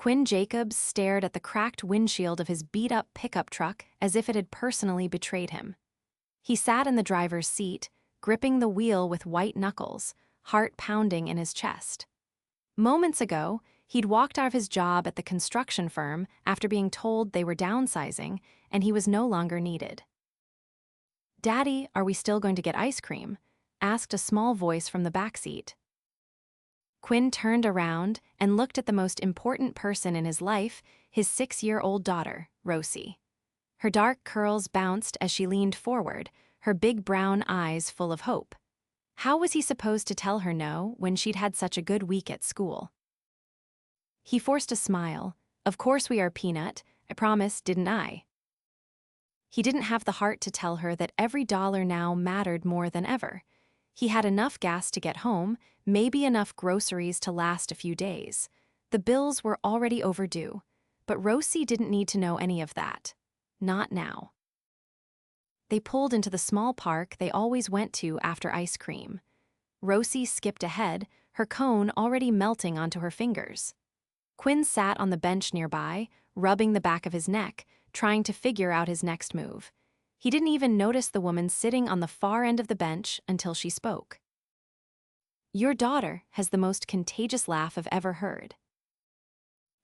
Quinn Jacobs stared at the cracked windshield of his beat-up pickup truck as if it had personally betrayed him. He sat in the driver's seat, gripping the wheel with white knuckles, heart pounding in his chest. Moments ago, he'd walked out of his job at the construction firm after being told they were downsizing, and he was no longer needed. "Daddy, are we still going to get ice cream?" asked a small voice from the back seat. Quinn turned around and looked at the most important person in his life, his 6-year-old daughter, Rosie. Her dark curls bounced as she leaned forward, her big brown eyes full of hope. How was he supposed to tell her no when she'd had such a good week at school? He forced a smile. "Of course we are, Peanut. I promised, didn't I?" He didn't have the heart to tell her that every dollar now mattered more than ever. He had enough gas to get home, maybe enough groceries to last a few days. The bills were already overdue, but Rosie didn't need to know any of that. Not now. They pulled into the small park they always went to after ice cream. Rosie skipped ahead, her cone already melting onto her fingers. Quinn sat on the bench nearby, rubbing the back of his neck, trying to figure out his next move. He didn't even notice the woman sitting on the far end of the bench until she spoke. "Your daughter has the most contagious laugh I've ever heard."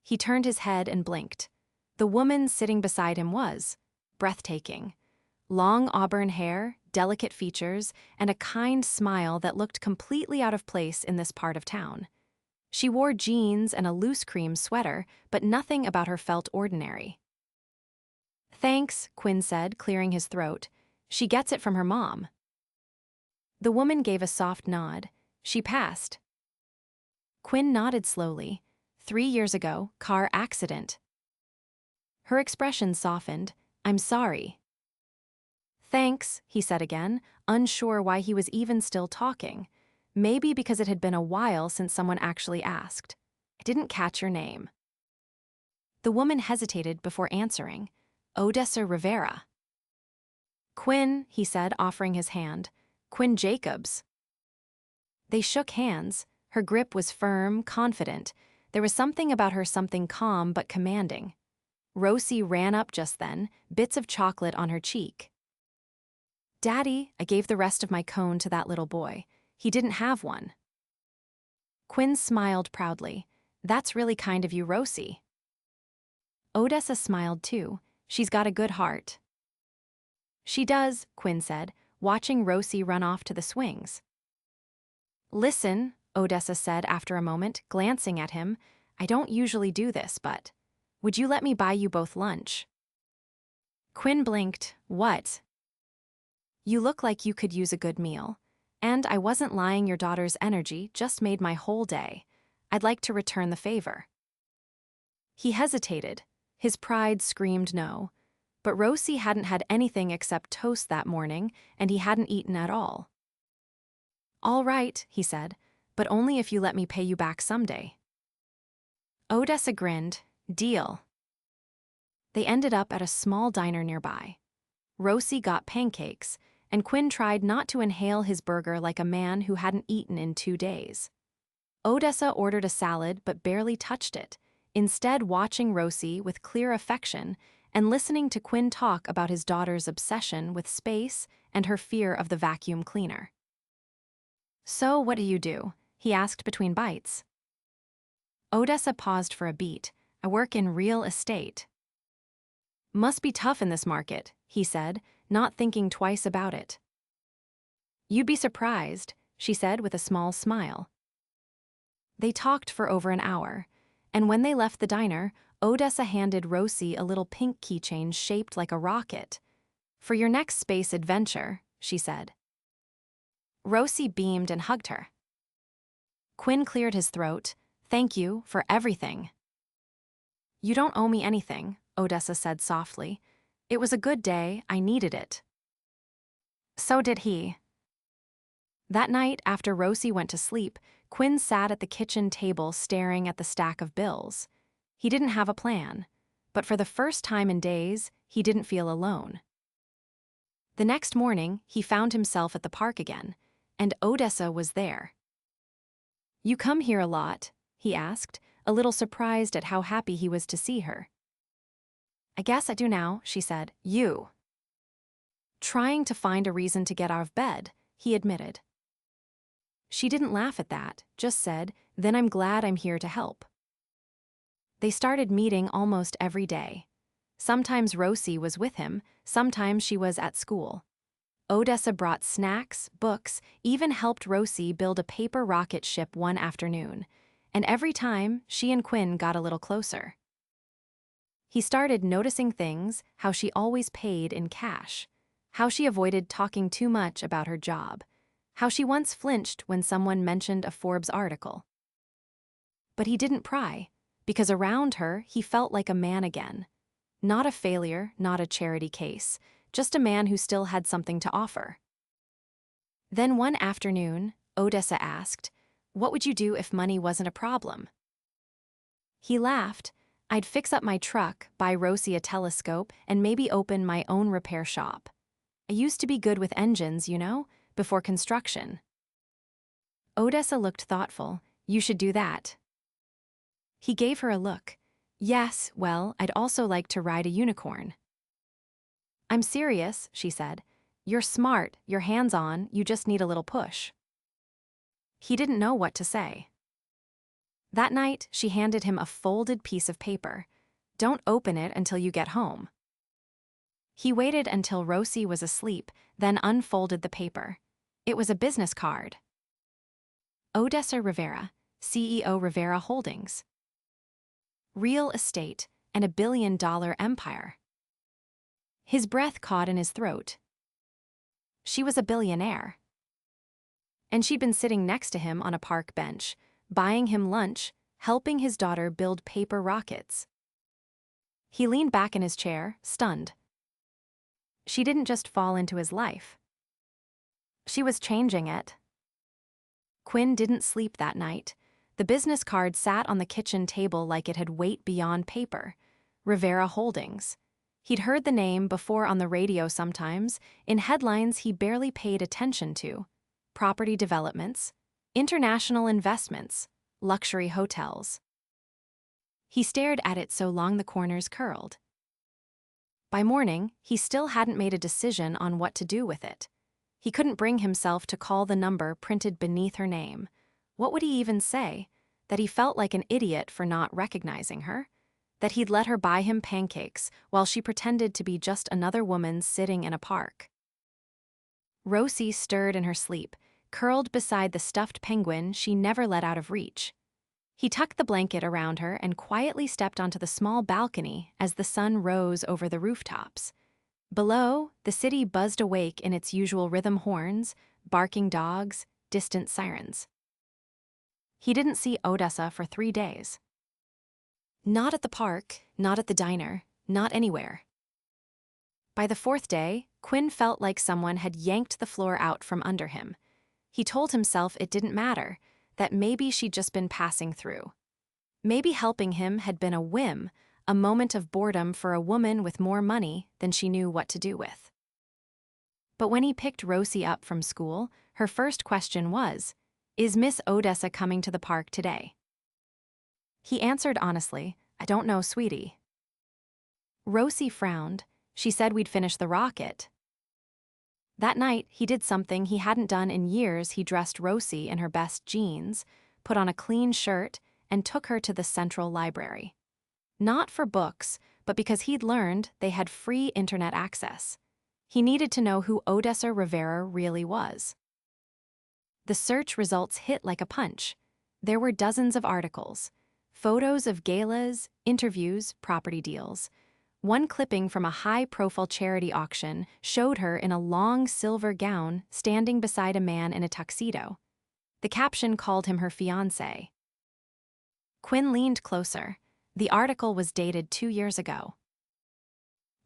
He turned his head and blinked. The woman sitting beside him was breathtaking. Long auburn hair, delicate features, and a kind smile that looked completely out of place in this part of town. She wore jeans and a loose cream sweater, but nothing about her felt ordinary. "Thanks," Quinn said, clearing his throat. "She gets it from her mom." The woman gave a soft nod. "She passed." Quinn nodded slowly. 3 years ago, car accident. Her expression softened. "I'm sorry." "Thanks," he said again, unsure why he was even still talking. Maybe because it had been a while since someone actually asked. "I didn't catch your name." The woman hesitated before answering. "Odessa Rivera." "Quinn," he said, offering his hand. "Quinn Jacobs." They shook hands. Her grip was firm, confident. There was something about her, something calm but commanding. Rosie ran up just then, bits of chocolate on her cheek. "Daddy," I gave the rest of my cone to that little boy. He didn't have one. Quinn smiled proudly. "That's really kind of you, Rosie." Odessa smiled too. "She's got a good heart." "She does," Quinn said, watching Rosie run off to the swings. "Listen," Odessa said after a moment, glancing at him. "I don't usually do this, but would you let me buy you both lunch?" Quinn blinked. "What?" "You look like you could use a good meal. And I wasn't lying, your daughter's energy just made my whole day. I'd like to return the favor." He hesitated. His pride screamed no. But Rosie hadn't had anything except toast that morning, and he hadn't eaten at all. "All right," he said, "but only if you let me pay you back someday." Odessa grinned. "Deal." They ended up at a small diner nearby. Rosie got pancakes, and Quinn tried not to inhale his burger like a man who hadn't eaten in 2 days. Odessa ordered a salad but barely touched it, instead watching Rosie with clear affection and listening to Quinn talk about his daughter's obsession with space and her fear of the vacuum cleaner. "So what do you do?" he asked between bites. Odessa paused for a beat. "I work in real estate." "Must be tough in this market," he said, not thinking twice about it. "You'd be surprised," she said with a small smile. They talked for over an hour, and when they left the diner, Odessa handed Rosie a little pink keychain shaped like a rocket. "For your next space adventure," she said. Rosie beamed and hugged her. Quinn cleared his throat. "Thank you for everything." "You don't owe me anything," Odessa said softly. "It was a good day, I needed it." So did he. That night, after Rosie went to sleep, Quinn sat at the kitchen table staring at the stack of bills. He didn't have a plan, but for the first time in days, he didn't feel alone. The next morning, he found himself at the park again, and Odessa was there. "You come here a lot?" he asked, a little surprised at how happy he was to see her. "I guess I do now," she said. "You." Trying to find a reason to get out of bed, he admitted. She didn't laugh at that, just said, "Then I'm glad I'm here to help." They started meeting almost every day. Sometimes Rosie was with him, sometimes she was at school. Odessa brought snacks, books, even helped Rosie build a paper rocket ship one afternoon, and every time, she and Quinn got a little closer. He started noticing things, how she always paid in cash, how she avoided talking too much about her job, how she once flinched when someone mentioned a Forbes article. But he didn't pry, because around her he felt like a man again. Not a failure, not a charity case, just a man who still had something to offer. Then one afternoon, Odessa asked, "What would you do if money wasn't a problem?" He laughed. "I'd fix up my truck, buy Rosie a telescope, and maybe open my own repair shop. I used to be good with engines, before construction." Odessa looked thoughtful. "You should do that." He gave her a look. "Yes, well, I'd also like to ride a unicorn." "I'm serious," she said. "You're smart, you're hands-on, you just need a little push." He didn't know what to say. That night, she handed him a folded piece of paper. "Don't open it until you get home." He waited until Rosie was asleep, then unfolded the paper. It was a business card. Odessa Rivera, CEO Rivera Holdings. Real estate and $1 billion empire. His breath caught in his throat. She was a billionaire. And she'd been sitting next to him on a park bench, buying him lunch, helping his daughter build paper rockets. He leaned back in his chair, stunned. She didn't just fall into his life. She was changing it. Quinn didn't sleep that night. The business card sat on the kitchen table like it had weight beyond paper. Rivera Holdings. He'd heard the name before on the radio sometimes, in headlines he barely paid attention to. Property developments, international investments, luxury hotels. He stared at it so long the corners curled. By morning, he still hadn't made a decision on what to do with it. He couldn't bring himself to call the number printed beneath her name. What would he even say? That he felt like an idiot for not recognizing her? That he'd let her buy him pancakes while she pretended to be just another woman sitting in a park? Rosie stirred in her sleep, curled beside the stuffed penguin she never let out of reach. He tucked the blanket around her and quietly stepped onto the small balcony as the sun rose over the rooftops. Below, the city buzzed awake in its usual rhythm: horns, barking dogs, distant sirens. He didn't see Odessa for 3 days. Not at the park, not at the diner, not anywhere. By the 4th day, Quinn felt like someone had yanked the floor out from under him. He told himself it didn't matter, that maybe she'd just been passing through. Maybe helping him had been a whim, a moment of boredom for a woman with more money than she knew what to do with. But when he picked Rosie up from school, her first question was, "Is Miss Odessa coming to the park today?" He answered honestly, "I don't know, sweetie." Rosie frowned. "She said we'd finish the rocket." That night, he did something he hadn't done in years. He dressed Rosie in her best jeans, put on a clean shirt, and took her to the Central Library. Not for books, but because he'd learned they had free internet access. He needed to know who Odessa Rivera really was. The search results hit like a punch. There were dozens of articles, photos of galas, interviews, property deals. One clipping from a high-profile charity auction showed her in a long silver gown standing beside a man in a tuxedo. The caption called him her fiancé. Quinn leaned closer. The article was dated 2 years ago.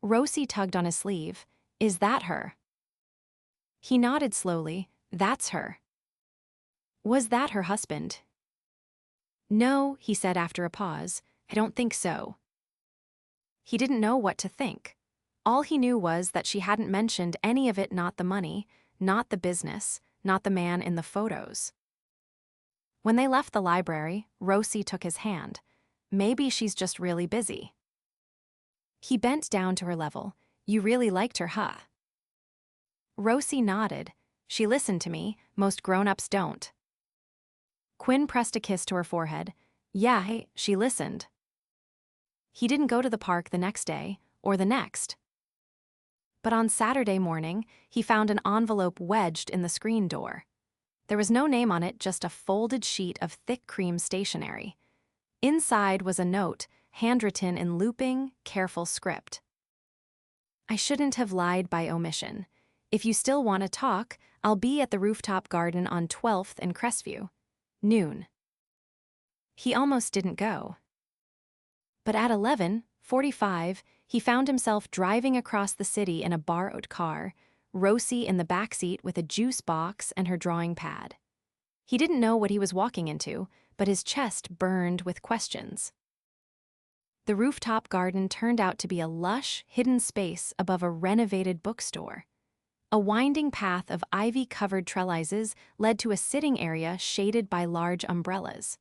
Rosie tugged on his sleeve. "Is that her?" He nodded slowly. "That's her." Was that her husband? "No," he said after a pause. "I don't think so." He didn't know what to think. All he knew was that she hadn't mentioned any of it, not the money, not the business, not the man in the photos. When they left the library, Rosie took his hand. Maybe she's just really busy. He bent down to her level. You really liked her, huh? Rosie nodded. She listened to me, most grown-ups don't. Quinn pressed a kiss to her forehead. Yeah, hey, she listened. He didn't go to the park the next day, or the next. But on Saturday morning, he found an envelope wedged in the screen door. There was no name on it, just a folded sheet of thick cream stationery. Inside was a note, handwritten in looping, careful script. I shouldn't have lied by omission. If you still want to talk, I'll be at the rooftop garden on 12th and Crestview. Noon. He almost didn't go. But at 11:45, he found himself driving across the city in a borrowed car, Rosie in the backseat with a juice box and her drawing pad. He didn't know what he was walking into, but his chest burned with questions. The rooftop garden turned out to be a lush, hidden space above a renovated bookstore. A winding path of ivy-covered trellises led to a sitting area shaded by large umbrellas.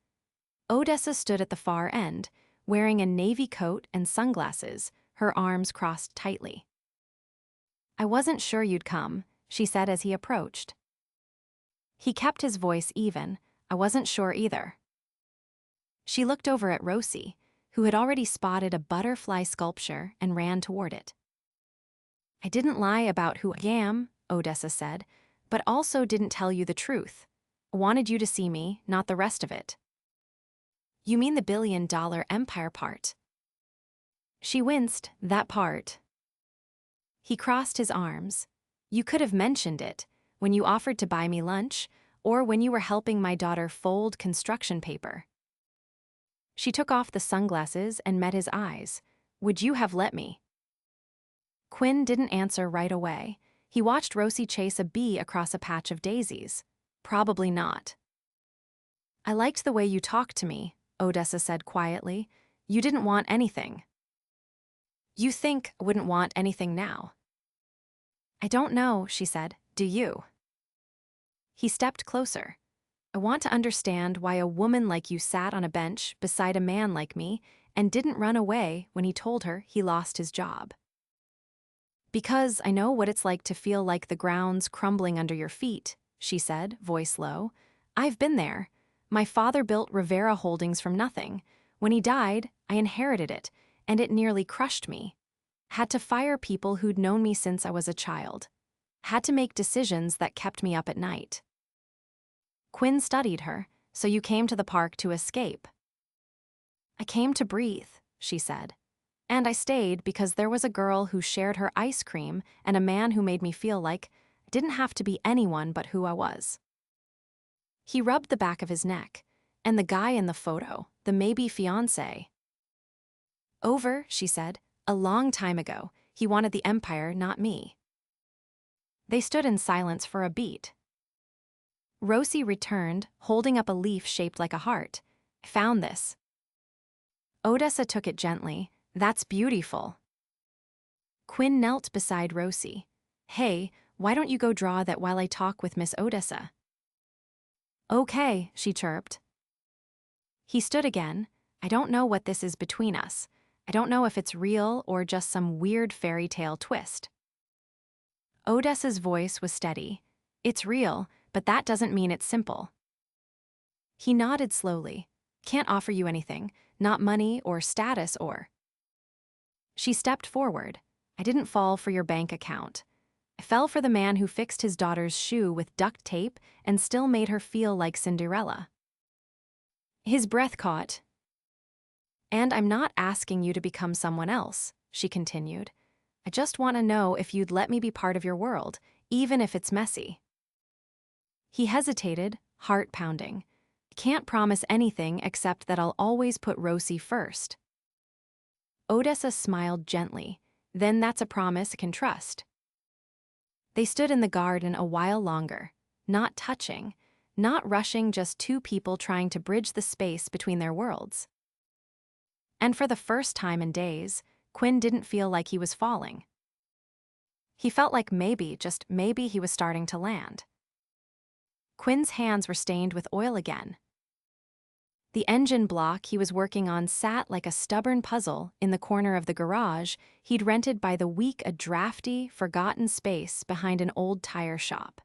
Odessa stood at the far end, wearing a navy coat and sunglasses, her arms crossed tightly. I wasn't sure you'd come, she said as he approached. He kept his voice even. I wasn't sure either. She looked over at Rosie, who had already spotted a butterfly sculpture and ran toward it. I didn't lie about who I am, Odessa said, but also didn't tell you the truth. I wanted you to see me, not the rest of it. You mean the billion-dollar empire part? She winced, that part. He crossed his arms. You could have mentioned it, when you offered to buy me lunch, or when you were helping my daughter fold construction paper. She took off the sunglasses and met his eyes. Would you have let me? Quinn didn't answer right away. He watched Rosie chase a bee across a patch of daisies. Probably not. I liked the way you talked to me, Odessa said quietly. You didn't want anything. You think I wouldn't want anything now? I don't know, she said. Do you? He stepped closer. I want to understand why a woman like you sat on a bench beside a man like me and didn't run away when he told her he lost his job. Because I know what it's like to feel like the ground's crumbling under your feet, she said, voice low. I've been there. My father built Rivera Holdings from nothing. When he died, I inherited it, and it nearly crushed me. Had to fire people who'd known me since I was a child. Had to make decisions that kept me up at night. Quinn studied her. So you came to the park to escape. I came to breathe, she said. And I stayed because there was a girl who shared her ice cream and a man who made me feel like I didn't have to be anyone but who I was. He rubbed the back of his neck. And the guy in the photo, the maybe fiancé. Over, she said, a long time ago. He wanted the empire, not me. They stood in silence for a beat. Rosie returned, holding up a leaf shaped like a heart. I found this. Odessa took it gently. That's beautiful. Quinn knelt beside Rosie. Hey, why don't you go draw that while I talk with Miss Odessa? Okay, she chirped. He stood again. I don't know what this is between us. I don't know if it's real or just some weird fairy tale twist. Odessa's voice was steady. It's real, but that doesn't mean it's simple. He nodded slowly. Can't offer you anything, not money or status or... She stepped forward. I didn't fall for your bank account. I fell for the man who fixed his daughter's shoe with duct tape and still made her feel like Cinderella. His breath caught. And I'm not asking you to become someone else, she continued. I just want to know if you'd let me be part of your world, even if it's messy. He hesitated, heart pounding. I can't promise anything except that I'll always put Rosie first. Odessa smiled gently. Then that's a promise I can trust. They stood in the garden a while longer, not touching, not rushing, just two people trying to bridge the space between their worlds. And for the first time in days, Quinn didn't feel like he was falling. He felt like maybe, just maybe, he was starting to land. Quinn's hands were stained with oil again. The engine block he was working on sat like a stubborn puzzle in the corner of the garage he'd rented by the week, a drafty, forgotten space behind an old tire shop.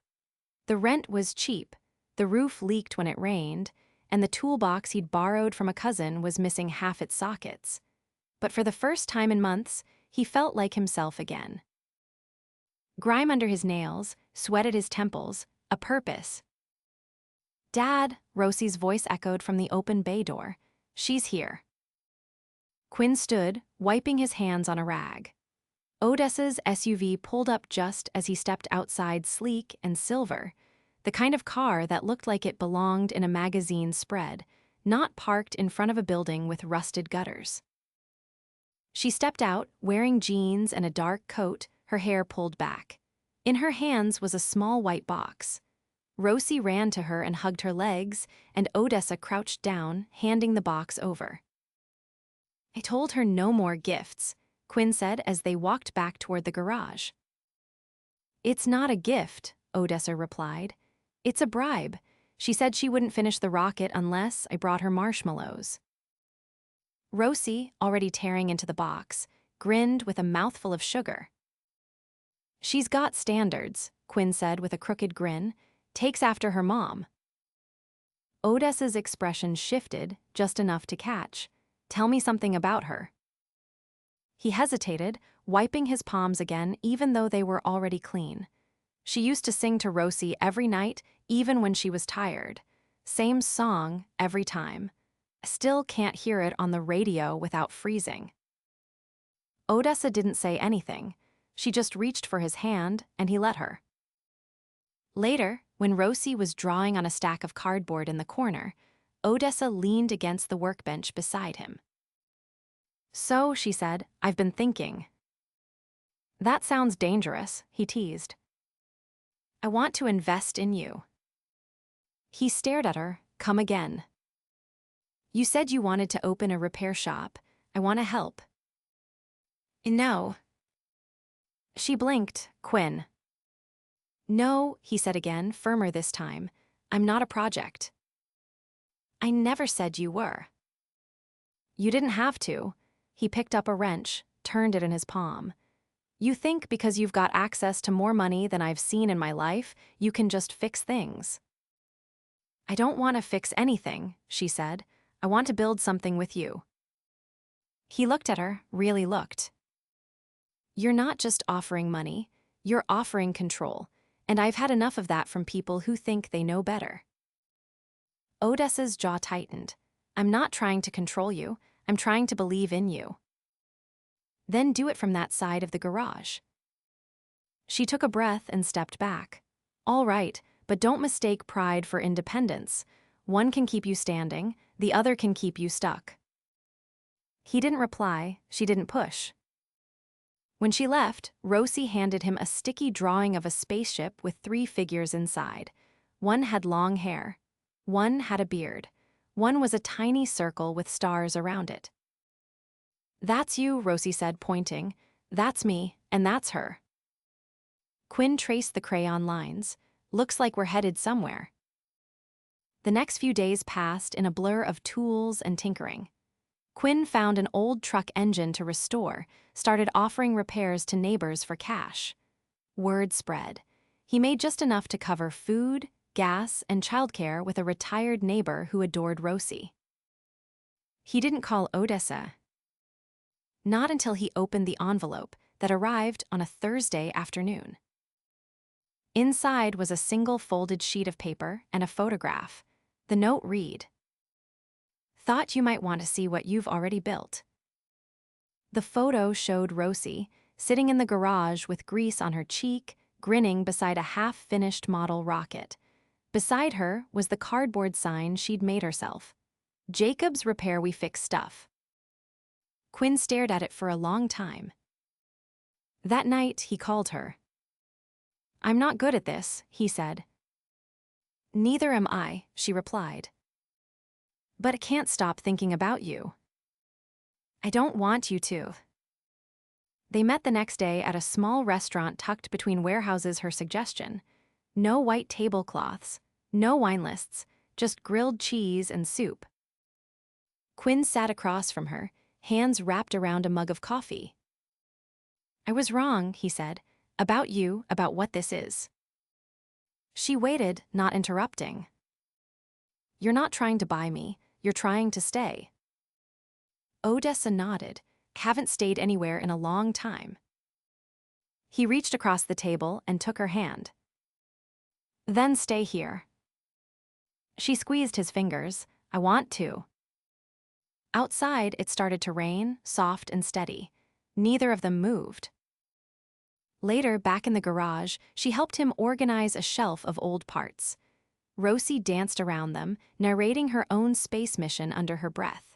The rent was cheap, the roof leaked when it rained, and the toolbox he'd borrowed from a cousin was missing half its sockets. But for the first time in months, he felt like himself again. Grime under his nails, sweat at his temples, a purpose. "Dad," Rosie's voice echoed from the open bay door. "She's here." Quinn stood, wiping his hands on a rag. Odessa's SUV pulled up just as he stepped outside, sleek and silver, the kind of car that looked like it belonged in a magazine spread, not parked in front of a building with rusted gutters. She stepped out, wearing jeans and a dark coat, her hair pulled back. In her hands was a small white box. Rosie ran to her and hugged her legs, and Odessa crouched down, handing the box over. "I told her no more gifts," Quinn said as they walked back toward the garage. "It's not a gift," Odessa replied. "It's a bribe. She said she wouldn't finish the rocket unless I brought her marshmallows." Rosie, already tearing into the box, grinned with a mouthful of sugar. "She's got standards," Quinn said with a crooked grin. "Takes after her mom." Odessa's expression shifted, just enough to catch. "Tell me something about her." He hesitated, wiping his palms again even though they were already clean. She used to sing to Rosie every night, even when she was tired. Same song every time. "I still can't hear it on the radio without freezing." Odessa didn't say anything. She just reached for his hand, and he let her. Later, when Rosie was drawing on a stack of cardboard in the corner, Odessa leaned against the workbench beside him. "So," she said, "I've been thinking." "That sounds dangerous," he teased. "I want to invest in you." He stared at her. "Come again." "You said you wanted to open a repair shop. I want to help." "No." She blinked. "Quinn." "No," he said again, firmer this time. "I'm not a project." "I never said you were." "You didn't have to." He picked up a wrench, turned it in his palm. "You think because you've got access to more money than I've seen in my life, you can just fix things." "I don't want to fix anything," she said. "I want to build something with you." He looked at her, really looked. "You're not just offering money, you're offering control, and I've had enough of that from people who think they know better." Odessa's jaw tightened. "I'm not trying to control you, I'm trying to believe in you." "Then do it from that side of the garage." She took a breath and stepped back. "All right, but don't mistake pride for independence. One can keep you standing, the other can keep you stuck." He didn't reply, she didn't push. When she left, Rosie handed him a sticky drawing of a spaceship with 3 figures inside. One had long hair. One had a beard. One was a tiny circle with stars around it. "That's you," Rosie said, pointing. "That's me, and that's her." Quinn traced the crayon lines. "Looks like we're headed somewhere." The next few days passed in a blur of tools and tinkering. Quinn found an old truck engine to restore, started offering repairs to neighbors for cash. Word spread. He made just enough to cover food, gas, and childcare with a retired neighbor who adored Rosie. He didn't call Odessa. Not until he opened the envelope that arrived on a Thursday afternoon. Inside was a single folded sheet of paper and a photograph. The note read, "Thought you might want to see what you've already built." The photo showed Rosie, sitting in the garage with grease on her cheek, grinning beside a half-finished model rocket. Beside her was the cardboard sign she'd made herself. "Jacobs Repair We Fix Stuff." Quinn stared at it for a long time. That night, he called her. "I'm not good at this," he said. "Neither am I," she replied. "But I can't stop thinking about you." "I don't want you to." They met the next day at a small restaurant tucked between warehouses. Her suggestion: no white tablecloths, no wine lists, just grilled cheese and soup. Quinn sat across from her, hands wrapped around a mug of coffee. "I was wrong," he said, "about you, about what this is." She waited, not interrupting. "You're not trying to buy me, you're trying to stay." Odessa nodded. "Haven't stayed anywhere in a long time." He reached across the table and took her hand. "Then stay here." She squeezed his fingers. "I want to." Outside, it started to rain, soft and steady. Neither of them moved. Later, back in the garage, she helped him organize a shelf of old parts. Rosie danced around them, narrating her own space mission under her breath.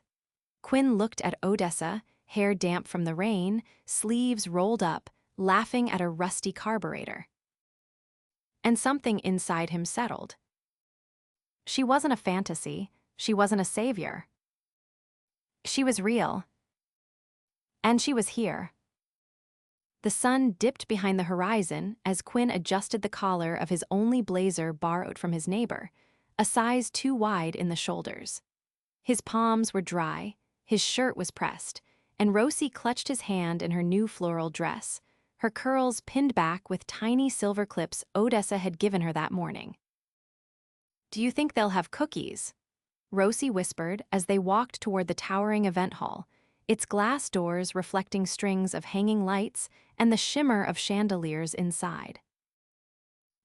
Quinn looked at Odessa, hair damp from the rain, sleeves rolled up, laughing at a rusty carburetor. And something inside him settled. She wasn't a fantasy, she wasn't a savior. She was real. And she was here. The sun dipped behind the horizon as Quinn adjusted the collar of his only blazer borrowed from his neighbor, a size too wide in the shoulders. His palms were dry, his shirt was pressed, and Rosie clutched his hand in her new floral dress, her curls pinned back with tiny silver clips Odessa had given her that morning. "Do you think they'll have cookies?" Rosie whispered as they walked toward the towering event hall, its glass doors reflecting strings of hanging lights and the shimmer of chandeliers inside.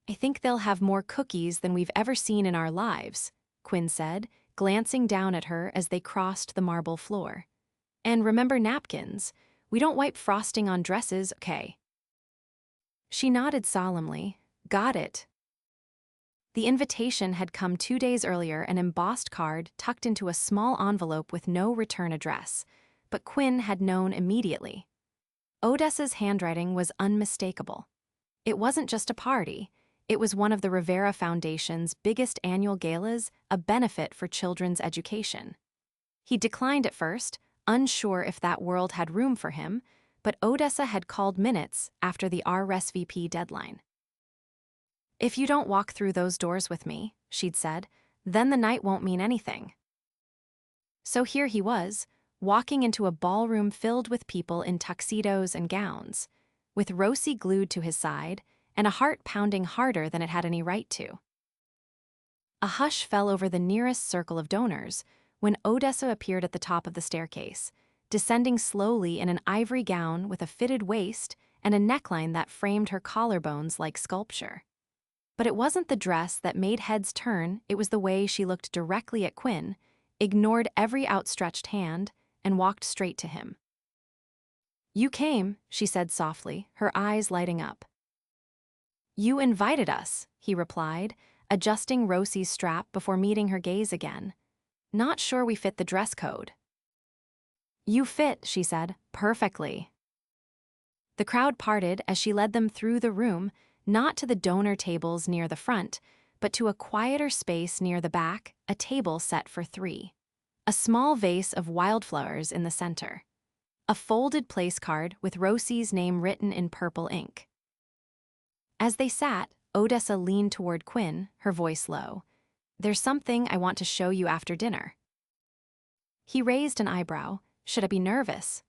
"I think they'll have more cookies than we've ever seen in our lives," Quinn said, glancing down at her as they crossed the marble floor. "And remember napkins. We don't wipe frosting on dresses, okay?" She nodded solemnly. "Got it." The invitation had come 2 days earlier, an embossed card tucked into a small envelope with no return address, but Quinn had known immediately. Odessa's handwriting was unmistakable. It wasn't just a party, it was one of the Rivera Foundation's biggest annual galas, a benefit for children's education. He declined at first, unsure if that world had room for him, but Odessa had called minutes after the RSVP deadline. "If you don't walk through those doors with me," she'd said, "then the night won't mean anything." So here he was, walking into a ballroom filled with people in tuxedos and gowns, with Rosie glued to his side and a heart pounding harder than it had any right to. A hush fell over the nearest circle of donors when Odessa appeared at the top of the staircase, descending slowly in an ivory gown with a fitted waist and a neckline that framed her collarbones like sculpture. But it wasn't the dress that made heads turn, it was the way she looked directly at Quinn, ignored every outstretched hand, and walked straight to him. "You came," she said softly, her eyes lighting up. "You invited us," he replied, adjusting Rosie's strap before meeting her gaze again. "Not sure we fit the dress code." "You fit," she said, "perfectly." The crowd parted as she led them through the room, not to the donor tables near the front, but to a quieter space near the back, a table set for 3. A small vase of wildflowers in the center. A folded place card with Rosie's name written in purple ink. As they sat, Odessa leaned toward Quinn, her voice low. "There's something I want to show you after dinner." He raised an eyebrow. "Should I be nervous?"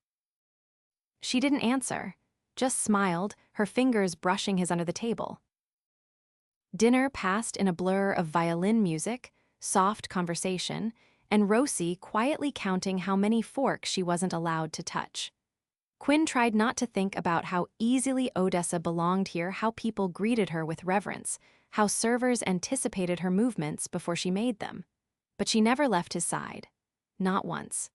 She didn't answer, just smiled, her fingers brushing his under the table. Dinner passed in a blur of violin music, soft conversation, and Rosie quietly counting how many forks she wasn't allowed to touch. Quinn tried not to think about how easily Odessa belonged here, how people greeted her with reverence, how servers anticipated her movements before she made them. But she never left his side. Not once.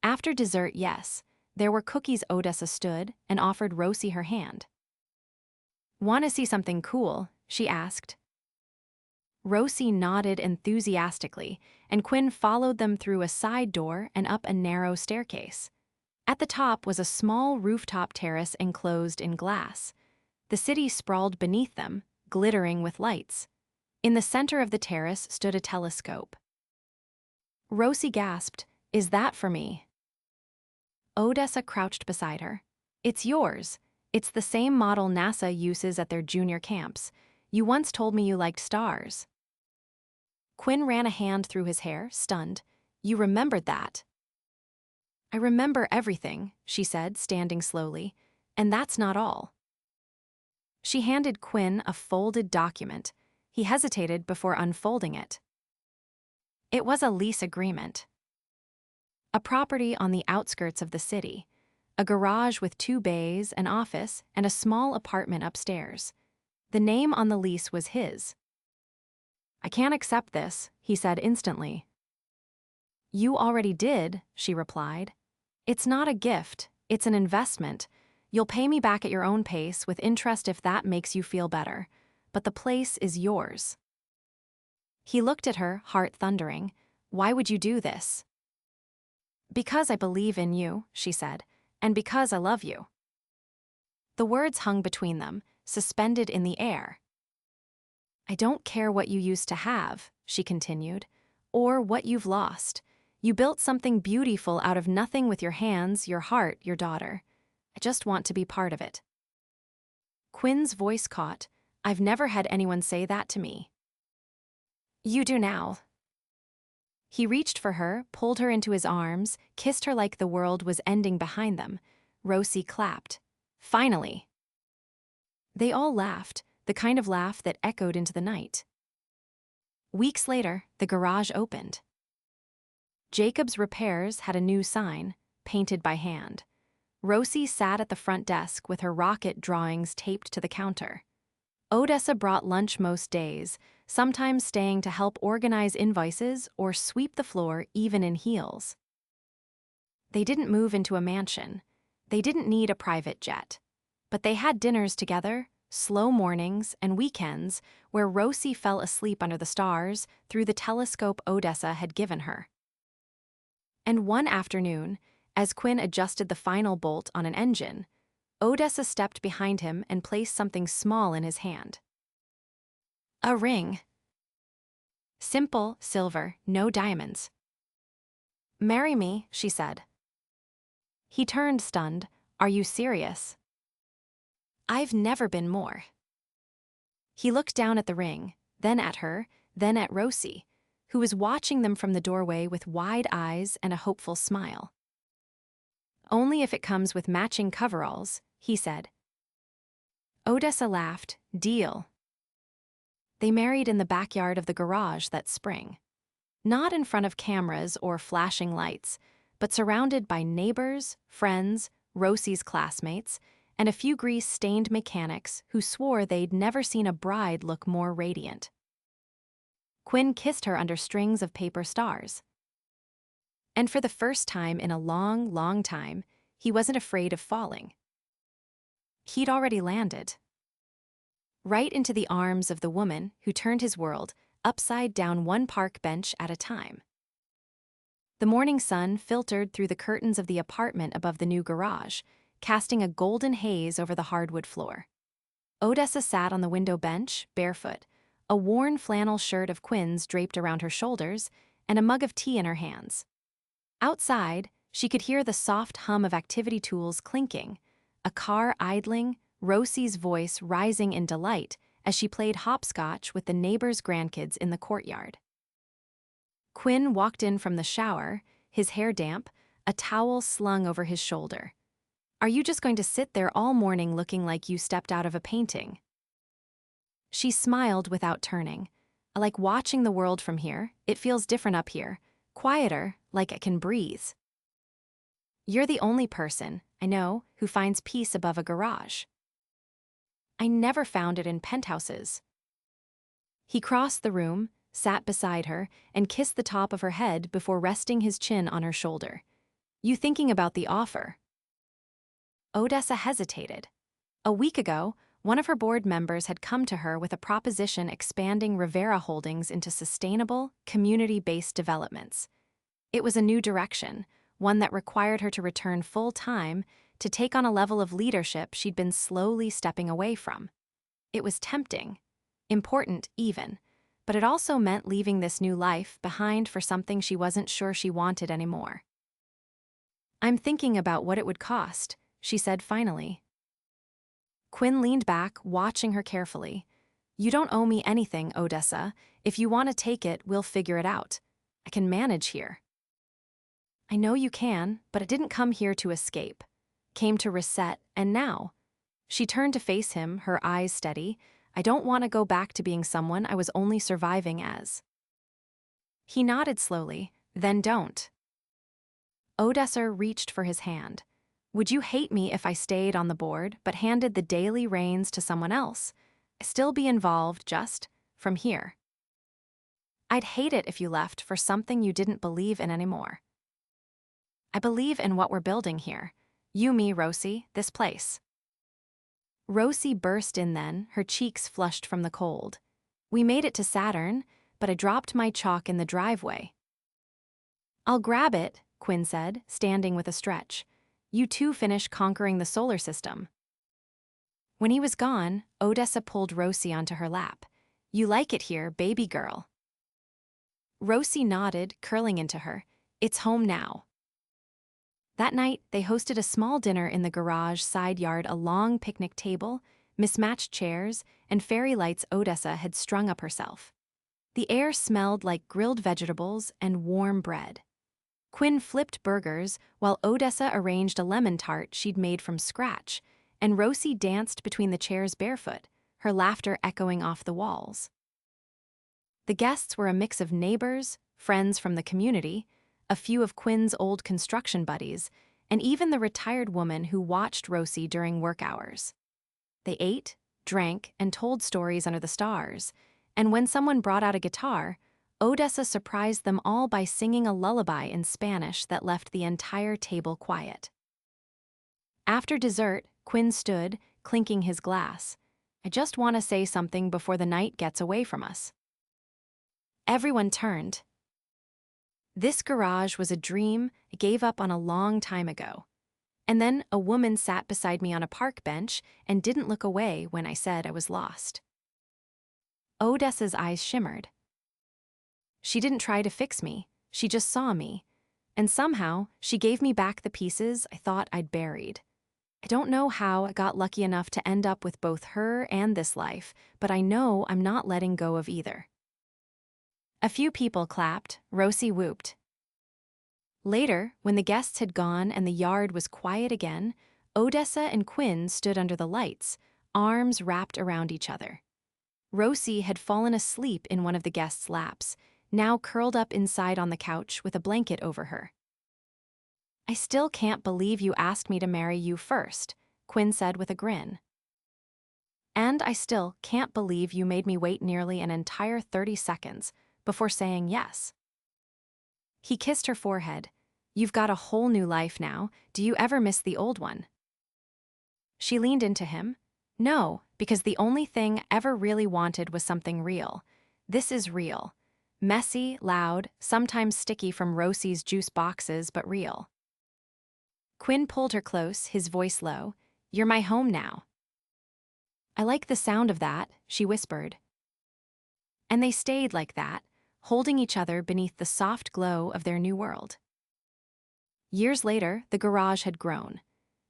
After dessert, yes, there were cookies. Odessa stood and offered Rosie her hand. "Want to see something cool?" she asked. Rosie nodded enthusiastically, and Quinn followed them through a side door and up a narrow staircase. At the top was a small rooftop terrace enclosed in glass. The city sprawled beneath them, glittering with lights. In the center of the terrace stood a telescope. Rosie gasped, "Is that for me?" Odessa crouched beside her. "It's yours. It's the same model NASA uses at their junior camps. You once told me you liked stars." Quinn ran a hand through his hair, stunned. You remembered that. I remember everything, she said, standing slowly, and that's not all. She handed Quinn a folded document. He hesitated before unfolding it. It was a lease agreement. A property on the outskirts of the city. A garage with 2 bays, an office, and a small apartment upstairs. The name on the lease was his. I can't accept this, he said instantly. You already did, she replied. It's not a gift, it's an investment. You'll pay me back at your own pace with interest if that makes you feel better. But the place is yours. He looked at her, heart thundering. Why would you do this? Because I believe in you, she said, and because I love you. The words hung between them, suspended in the air. I don't care what you used to have, she continued, or what you've lost. You built something beautiful out of nothing with your hands, your heart, your daughter. I just want to be part of it. Quinn's voice caught. I've never had anyone say that to me. You do now. He reached for her, pulled her into his arms, kissed her like the world was ending behind them. Rosie clapped. Finally. They all laughed, the kind of laugh that echoed into the night. Weeks later, the garage opened. Jacobs Repairs had a new sign, painted by hand. Rosie sat at the front desk with her rocket drawings taped to the counter. Odessa brought lunch most days, sometimes staying to help organize invoices or sweep the floor even in heels. They didn't move into a mansion. They didn't need a private jet. But they had dinners together, slow mornings and weekends where Rosie fell asleep under the stars through the telescope Odessa had given her. And one afternoon, as Quinn adjusted the final bolt on an engine, Odessa stepped behind him and placed something small in his hand. A ring. Simple, silver, no diamonds. Marry me, she said. He turned, stunned. Are you serious? I've never been more. He looked down at the ring, then at her, then at Rosie, who was watching them from the doorway with wide eyes and a hopeful smile. Only if it comes with matching coveralls, he said. Odessa laughed. Deal. They married in the backyard of the garage that spring. Not in front of cameras or flashing lights, but surrounded by neighbors, friends, Rosie's classmates, and a few grease-stained mechanics who swore they'd never seen a bride look more radiant. Quinn kissed her under strings of paper stars. And for the first time in a long, long time, he wasn't afraid of falling. He'd already landed. Right into the arms of the woman who turned his world upside down one park bench at a time. The morning sun filtered through the curtains of the apartment above the new garage, casting a golden haze over the hardwood floor. Odessa sat on the window bench, barefoot, a worn flannel shirt of Quinn's draped around her shoulders, and a mug of tea in her hands. Outside, she could hear the soft hum of activity tools clinking, a car idling, Rosie's voice rising in delight as she played hopscotch with the neighbor's grandkids in the courtyard. Quinn walked in from the shower, his hair damp, a towel slung over his shoulder. Are you just going to sit there all morning looking like you stepped out of a painting? She smiled without turning. I like watching the world from here. It feels different up here. Quieter, like I can breathe. You're the only person, I know, who finds peace above a garage. I never found it in penthouses. He crossed the room, sat beside her, and kissed the top of her head before resting his chin on her shoulder. You thinking about the offer? Odessa hesitated. A week ago, one of her board members had come to her with a proposition expanding Rivera Holdings into sustainable, community-based developments. It was a new direction, one that required her to return full-time to take on a level of leadership she'd been slowly stepping away from. It was tempting, important even, but it also meant leaving this new life behind for something she wasn't sure she wanted anymore. I'm thinking about what it would cost, she said finally. Quinn leaned back, watching her carefully. You don't owe me anything, Odessa. If you want to take it, we'll figure it out. I can manage here. I know you can, but I didn't come here to escape. Came to reset, and now. She turned to face him, her eyes steady. I don't want to go back to being someone I was only surviving as. He nodded slowly, then don't. Odessa reached for his hand. Would you hate me if I stayed on the board but handed the daily reins to someone else? Still be involved just from here. I'd hate it if you left for something you didn't believe in anymore. I believe in what we're building here. You, me, Rosie, this place. Rosie burst in then, her cheeks flushed from the cold. We made it to Saturn, but I dropped my chalk in the driveway. I'll grab it, Quinn said, standing with a stretch. You two finish conquering the solar system. When he was gone, Odessa pulled Rosie onto her lap. You like it here, baby girl. Rosie nodded, curling into her. It's home now. That night, they hosted a small dinner in the garage side yard, a long picnic table, mismatched chairs, and fairy lights Odessa had strung up herself. The air smelled like grilled vegetables and warm bread. Quinn flipped burgers while Odessa arranged a lemon tart she'd made from scratch, and Rosie danced between the chairs barefoot, her laughter echoing off the walls. The guests were a mix of neighbors, friends from the community, a few of Quinn's old construction buddies, and even the retired woman who watched Rosie during work hours. They ate, drank, and told stories under the stars, and when someone brought out a guitar, Odessa surprised them all by singing a lullaby in Spanish that left the entire table quiet. After dessert, Quinn stood, clinking his glass. I just want to say something before the night gets away from us. Everyone turned. This garage was a dream I gave up on a long time ago. And then a woman sat beside me on a park bench and didn't look away when I said I was lost. Odessa's eyes shimmered. She didn't try to fix me, she just saw me. And somehow, she gave me back the pieces I thought I'd buried. I don't know how I got lucky enough to end up with both her and this life, but I know I'm not letting go of either. A few people clapped, Rosie whooped. Later, when the guests had gone and the yard was quiet again, Odessa and Quinn stood under the lights, arms wrapped around each other. Rosie had fallen asleep in one of the guests' laps, now curled up inside on the couch with a blanket over her. I still can't believe you asked me to marry you first, Quinn said with a grin. And I still can't believe you made me wait nearly an entire 30 seconds before saying yes. He kissed her forehead. You've got a whole new life now. Do you ever miss the old one? She leaned into him. No, because the only thing I ever really wanted was something real. This is real. Messy, loud, sometimes sticky from Rosie's juice boxes, but real. Quinn pulled her close, his voice low. You're my home now. I like the sound of that, she whispered. And they stayed like that, holding each other beneath the soft glow of their new world. Years later, the garage had grown.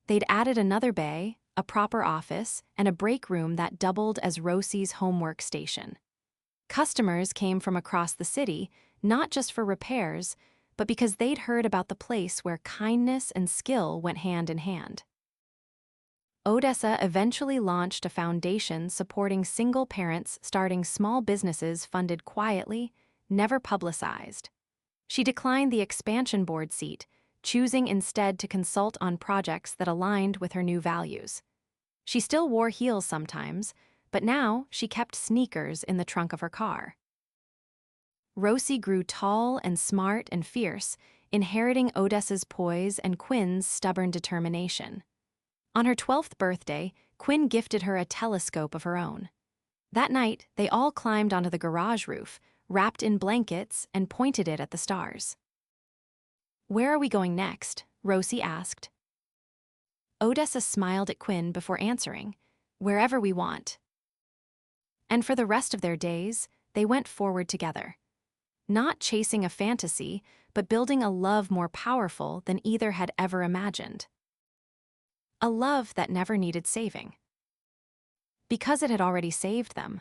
They'd added another bay, a proper office, and a break room that doubled as Rosie's homework station. Customers came from across the city, not just for repairs, but because they'd heard about the place where kindness and skill went hand in hand. Odessa eventually launched a foundation supporting single parents starting small businesses funded quietly, never publicized. She declined the expansion board seat, choosing instead to consult on projects that aligned with her new values. She still wore heels sometimes, but now she kept sneakers in the trunk of her car. Rosie grew tall and smart and fierce, inheriting Odessa's poise and Quinn's stubborn determination. On her 12th birthday, Quinn gifted her a telescope of her own. That night, they all climbed onto the garage roof, wrapped in blankets, and pointed it at the stars. Where are we going next? Rosie asked. Odessa smiled at Quinn before answering, wherever we want. And for the rest of their days, they went forward together. Not chasing a fantasy, but building a love more powerful than either had ever imagined. A love that never needed saving. Because it had already saved them.